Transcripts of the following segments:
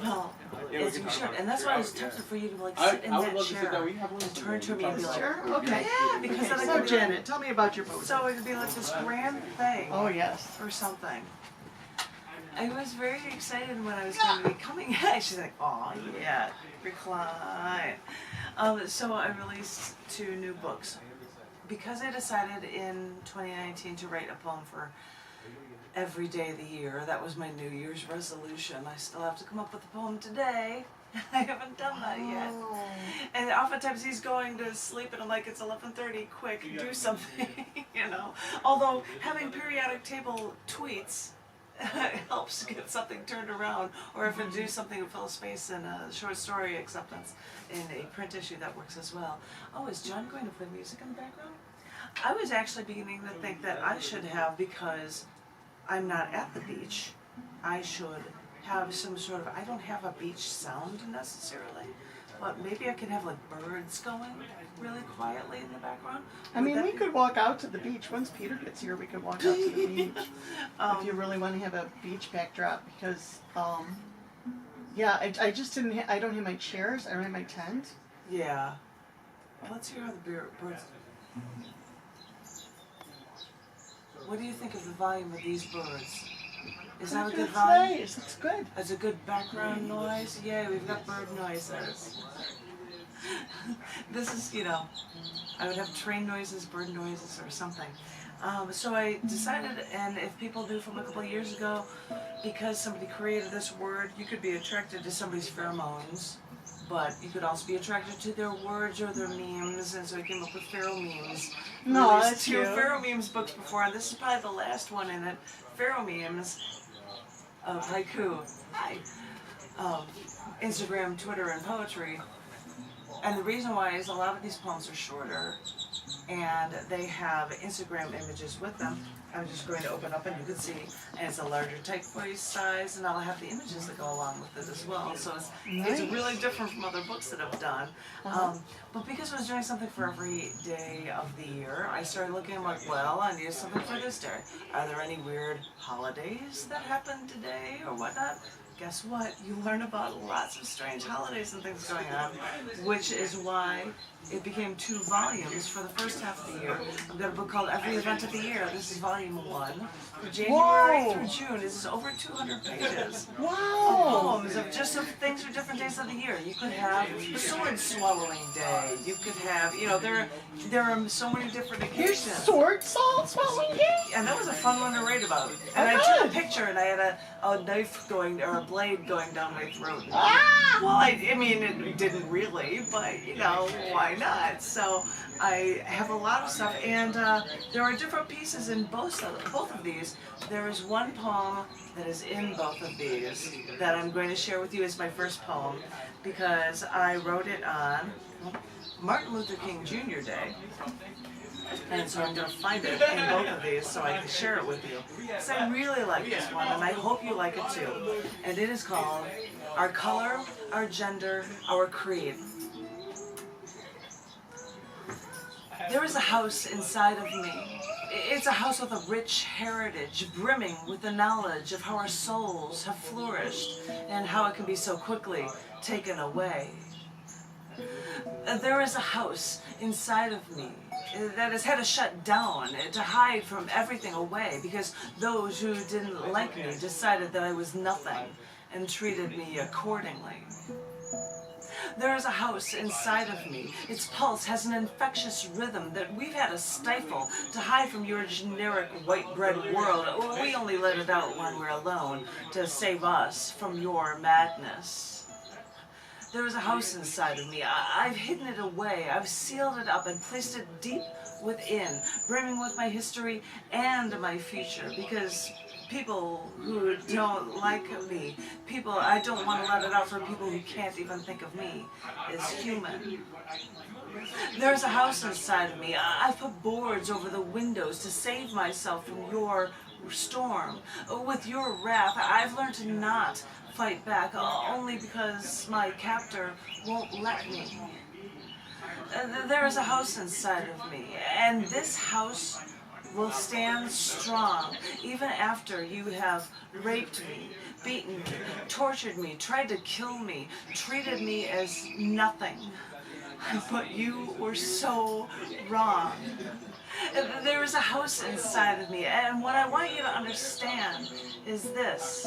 Well, yes, we should, and that's why I was tempted for you to like sit in that chair and turn to me and be like, Sure, okay. yeah, because then I So could be Janet, like, tell me about your boat. so it could be like this grand thing Oh yes. or something. I was very excited when I was going to be coming. She's like, oh yeah, recline. So I released 2 new books because I decided in 2019 to write a poem for every day of the year. That was my New Year's resolution. I still have to come up with a poem today. I haven't done that yet. And oftentimes he's going to sleep and I'm like, it's 11:30, quick, do something, you know. Although having periodic table tweets helps get something turned around, or if I do something to fill a space in a short story acceptance in a print issue, that works as well. Oh, is John going to play music in the background? I was actually beginning to think that I should have, because I'm not at the beach, I should have some sort of, I don't have a beach sound necessarily, but maybe I could have like birds going really quietly in the background. I mean, we could walk out to the beach. Once Peter gets here, we could walk out to the beach. If you really want to have a beach backdrop, because, yeah, I just didn't, I don't have my chairs, I don't have my tent. Yeah. Well, let's hear how the birds. What do you think of the volume of these birds? Is that a good volume? Nice. It's good. It's a good background noise. Yay, we've got bird noises. This is, you know, I would have train noises, bird noises, or something. So I decided, and if people knew from a couple of years ago, because somebody created this word, you could be attracted to somebody's pheromones, but you could also be attracted to their words or their memes, and so I came up with Pharaoh memes. No, Released that's 2 cute. Pharaoh memes books before, and this is probably the last one in it. Pharaoh memes of haiku, Instagram, Twitter, and poetry. And the reason why is a lot of these poems are shorter, and they have Instagram images with them. I'm just going to open up and you can see, and it's a larger typeface size, and I'll have the images that go along with it as well. So it's really different from other books that I've done. But because I was doing something for every day of the year, I started looking, I'm like, well, I need something for this day. Are there any weird holidays that happen today or whatnot? Guess what? You learn about lots of strange holidays and things going on, which is why it became 2 volumes for the first half of the year. I've got a book called Every Event of the Year. This is volume 1. For January through June, this is over 200 pages of poems of just of things for different days of the year. You could have the sword swallowing day. You could have, you know, there are so many different occasions. Sword swallowing day? And that was a fun one to write about. And I took a picture and I had a knife going, or a blade going down my throat. Well, I mean, it didn't really, but, you know, why not? So I have a lot of stuff, and there are different pieces in both of these. There is one poem that is in both of these that I'm going to share with you as my first poem, because I wrote it on Martin Luther King Jr. Day. And so I'm going to find it in both of these so I can share it with you. Because I really like this one, and I hope you like it too. And it is called Our Color, Our Gender, Our Creed. There is a house inside of me. It's a house with a rich heritage, brimming with the knowledge of how our souls have flourished and how it can be so quickly taken away. There is a house inside of me that has had to shut down to hide from everything away, because those who didn't like me decided that I was nothing and treated me accordingly. There is a house inside of me. Its pulse has an infectious rhythm that we've had to stifle to hide from your generic white bread world. We only let it out when we're alone to save us from your madness. There is a house inside of me. I've hidden it away. I've sealed it up and placed it deep within, brimming with my history and my future, because people who don't like me, I don't want to let it out for people who can't even think of me as human. There's a house inside of me. I've put boards over the windows to save myself from your storm. With your wrath, I've learned to not fight back, only because my captor won't let me. There is a house inside of me, and this house will stand strong even after you have raped me, beaten me, tortured me, tried to kill me, treated me as nothing. But you were so wrong. There is a house inside of me, and what I want you to understand is this.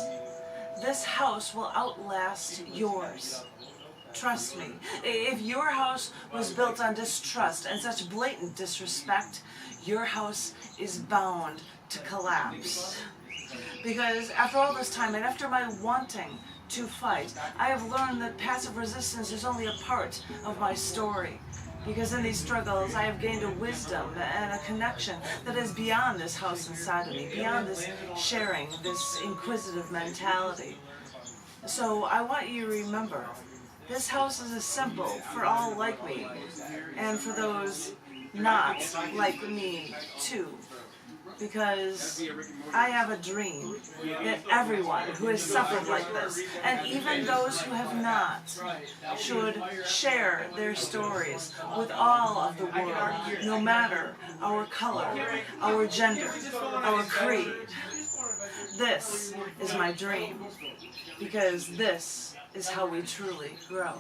This house will outlast yours. Trust me. If your house was built on distrust and such blatant disrespect, your house is bound to collapse. Because after all this time, and after my wanting to fight, I have learned that passive resistance is only a part of my story. Because in these struggles, I have gained a wisdom and a connection that is beyond this house inside of me, beyond this sharing, this inquisitive mentality. So I want you to remember, this house is a symbol for all like me, and for those not like me too. Because I have a dream that everyone who has suffered like this, and even those who have not, should share their stories with all of the world, no matter our color, our gender, our creed. This is my dream, because this is how we truly grow.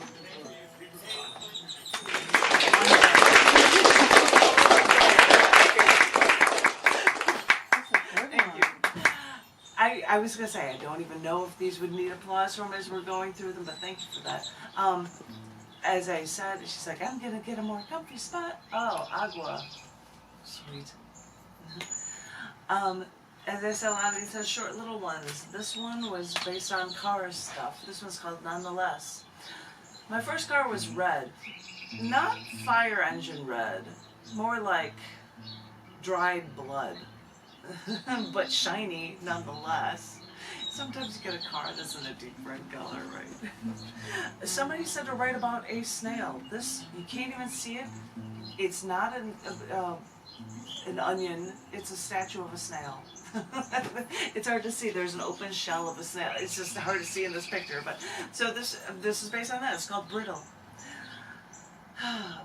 I was going to say, I don't even know if these would need applause from as we're going through them, but thank you for that. As I said, she's like, I'm going to get a more comfy spot. Oh, agua. Sweet. As I said, a lot of these are short little ones. This one was based on car stuff. This one's called Nonetheless. My first car was red. Not fire engine red. More like dried blood. But shiny nonetheless. Sometimes you get a car that's in a deep red color, right? Somebody said to write about a snail. This, you can't even see it. It's not an onion, it's a statue of a snail. It's hard to see. There's an open shell of a snail. It's just hard to see in this picture. But so this is based on that. It's called Brittle.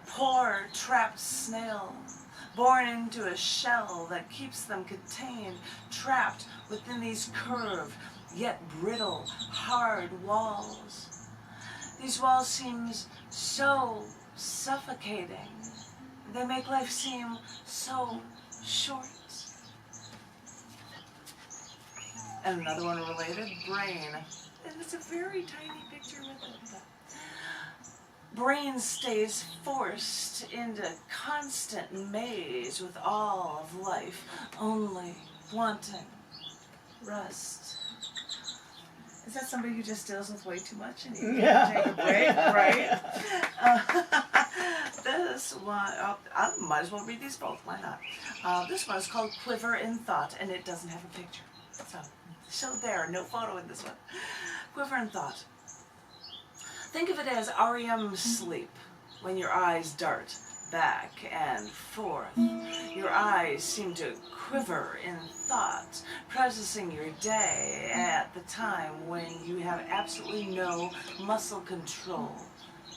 Poor trapped snail, born into a shell that keeps them contained, trapped within these curved yet brittle, hard walls. These walls seem so suffocating. They make life seem so short. And another one related, brain. And it's a very tiny picture with it. Brain stays forced into constant maze with all of life, only wanting rest. Is that somebody who just deals with way too much and you can take a break, right? This one, I might as well read these both, why not? This one is called Quiver in Thought, and it doesn't have a picture. So there, no photo in this one. Quiver in Thought. Think of it as REM sleep, when your eyes dart back and forth. Your eyes seem to quiver in thought, processing your day at the time when you have absolutely no muscle control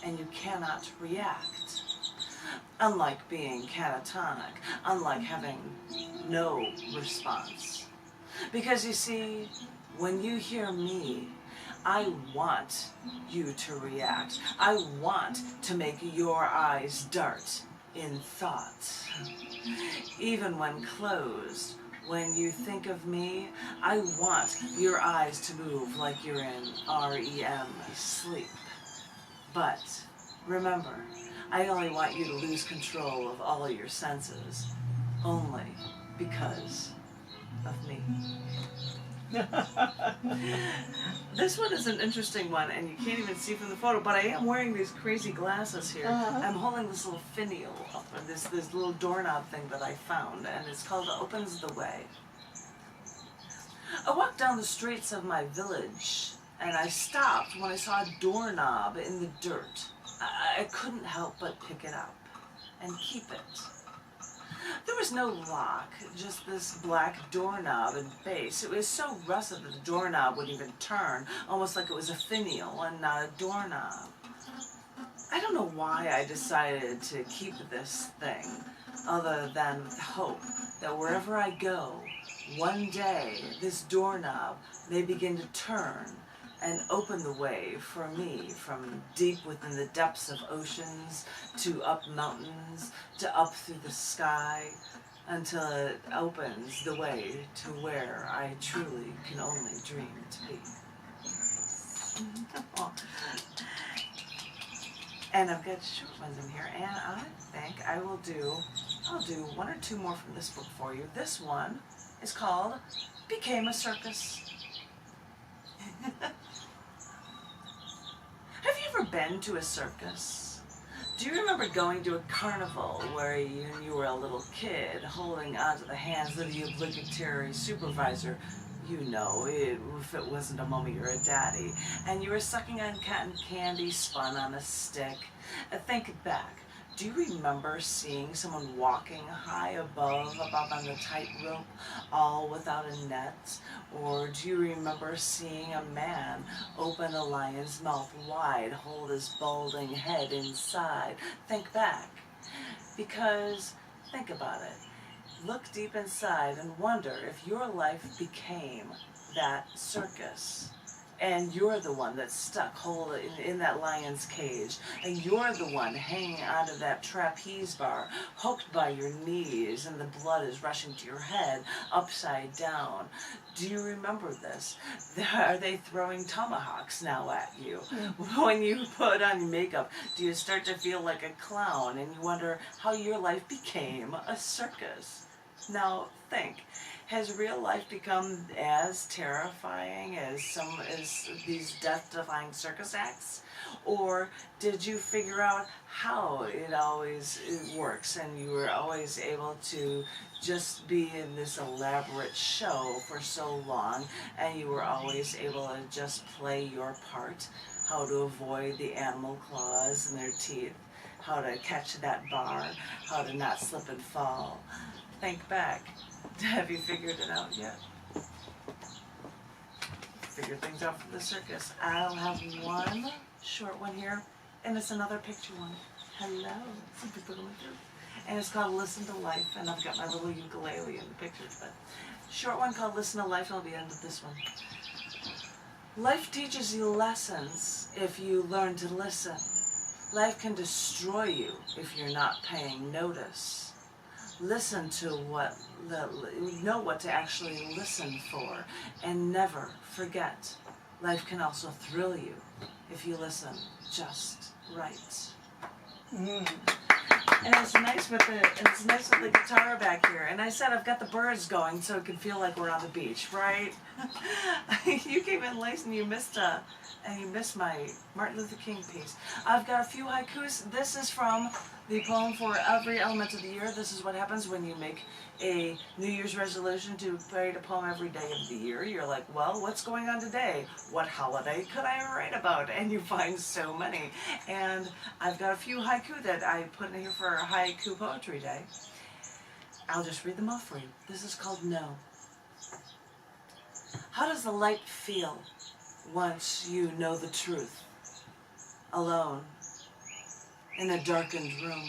and you cannot react. Unlike being catatonic, unlike having no response. Because you see, when you hear me, I want you to react. I want to make your eyes dart in thought. Even when closed, when you think of me, I want your eyes to move like you're in REM sleep. But remember, I only want you to lose control of all your senses, only because of me. This one is an interesting one, and you can't even see from the photo, but I am wearing these crazy glasses here. I'm holding this little finial up, or this little doorknob thing that I found, and it's called Opens the Way. I walked down the streets of my village, and I stopped when I saw a doorknob in the dirt. I couldn't help but pick it up and keep it. There was no lock, just this black doorknob and base. It was so rusted that the doorknob wouldn't even turn, almost like it was a finial and not a doorknob. I don't know why I decided to keep this thing, other than with hope that wherever I go, one day this doorknob may begin to turn and open the way for me from deep within the depths of oceans to up mountains to up through the sky until it opens the way to where I truly can only dream to be. And I've got short ones in here, and I think I'll do one or two more from this book for you. This one is called Became a Circus. Have you ever been to a circus? Do you remember going to a carnival where you were a little kid holding onto the hands of the obligatory supervisor? You know, if it wasn't a mommy or a daddy, and you were sucking on cotton candy spun on a stick. Think back. Do you remember seeing someone walking high above up on the tightrope, all without a net? Or do you remember seeing a man open a lion's mouth wide, hold his balding head inside? Think back. Because, think about it. Look deep inside and wonder if your life became that circus. And you're the one that's stuck whole in that lion's cage. And you're the one hanging onto that trapeze bar, hooked by your knees, and the blood is rushing to your head, upside down. Do you remember this? Are they throwing tomahawks now at you? When you put on your makeup, do you start to feel like a clown and you wonder how your life became a circus? Now think. Has real life become as terrifying as these death-defying circus acts? Or did you figure out how it works and you were always able to just be in this elaborate show for so long and you were always able to just play your part? How to avoid the animal claws and their teeth, how to catch that bar, how to not slip and fall. Think back. Have you figured it out yet? Figure things out for the circus. I'll have one short one here, and it's another picture one. Hello. Some people going through. And it's called Listen to Life, and I've got my little ukulele in the pictures, but short one called Listen to Life, and I'll be end with this one. Life teaches you lessons if you learn to listen. Life can destroy you if you're not paying notice. Listen to know what to actually listen for, and never forget. Life can also thrill you if you listen just right. And it's nice with the guitar back here. And I said I've got the birds going so it can feel like we're on the beach, right? You came in late and you missed my Martin Luther King piece. I've got a few haikus. This is from the poem for every element of the year. This is what happens when you make a New Year's resolution to write a poem every day of the year. You're like, well, what's going on today? What holiday could I write about? And you find so many. And I've got a few haiku that I put in here for a haiku poetry day. I'll just read them off for you. This is called No. How does the light feel once you know the truth? Alone, in a darkened room.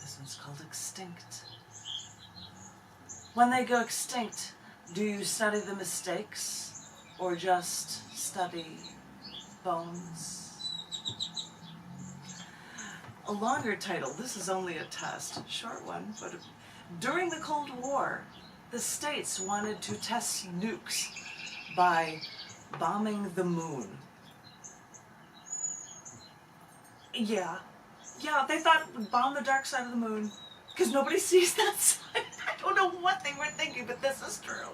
This one's called Extinct. When they go extinct, do you study the mistakes or just study bones? A longer title, this is only a test, short one, but during the Cold War, the States wanted to test nukes by bombing the moon. Yeah, they thought we'd bomb the dark side of the moon because nobody sees that side. I don't know what they were thinking, but this is true.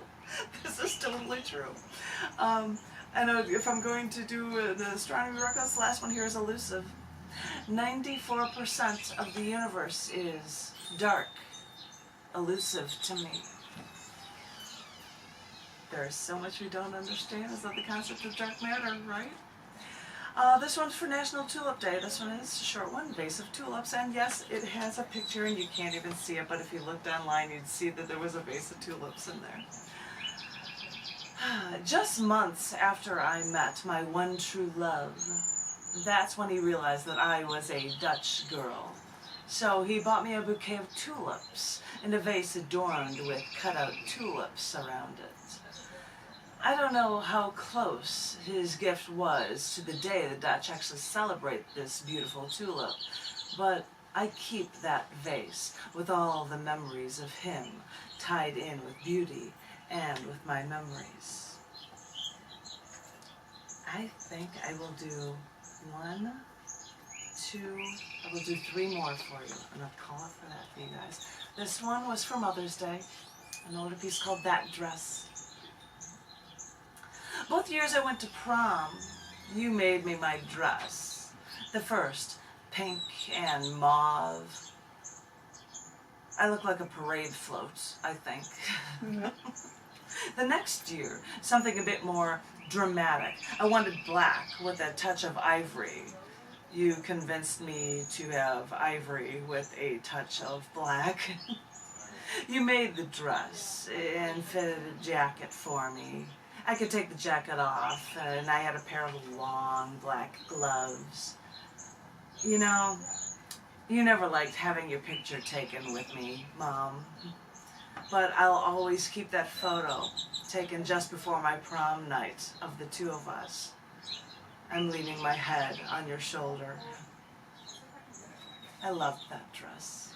This is totally true. I know if I'm going to do the astronomy records, the last one here is elusive. 94% of the universe is dark, elusive to me. There is so much we don't understand. Is that the concept of dark matter, right? This one's for National Tulip Day. This one is a short one, vase of tulips, and yes, it has a picture and you can't even see it, but if you looked online, you'd see that there was a vase of tulips in there. Just months after I met my one true love, that's when he realized that I was a Dutch girl. So he bought me a bouquet of tulips and a vase adorned with cut-out tulips around it. I don't know how close his gift was to the day the Dutch actually celebrate this beautiful tulip, but I keep that vase with all the memories of him tied in with beauty and with my memories. I think I will do 1, 2, I will do 3 more for you. I'm gonna call it for that for you guys. This one was for Mother's Day, an older piece called That Dress. Both years I went to prom, you made me my dress. The first, pink and mauve. I look like a parade float, I think. The next year, something a bit more dramatic. I wanted black with a touch of ivory. You convinced me to have ivory with a touch of black. You made the dress and fitted a jacket for me. I could take the jacket off, and I had a pair of long black gloves. You know, you never liked having your picture taken with me, Mom. But I'll always keep that photo taken just before my prom night of the two of us. I'm leaning my head on your shoulder. I loved that dress.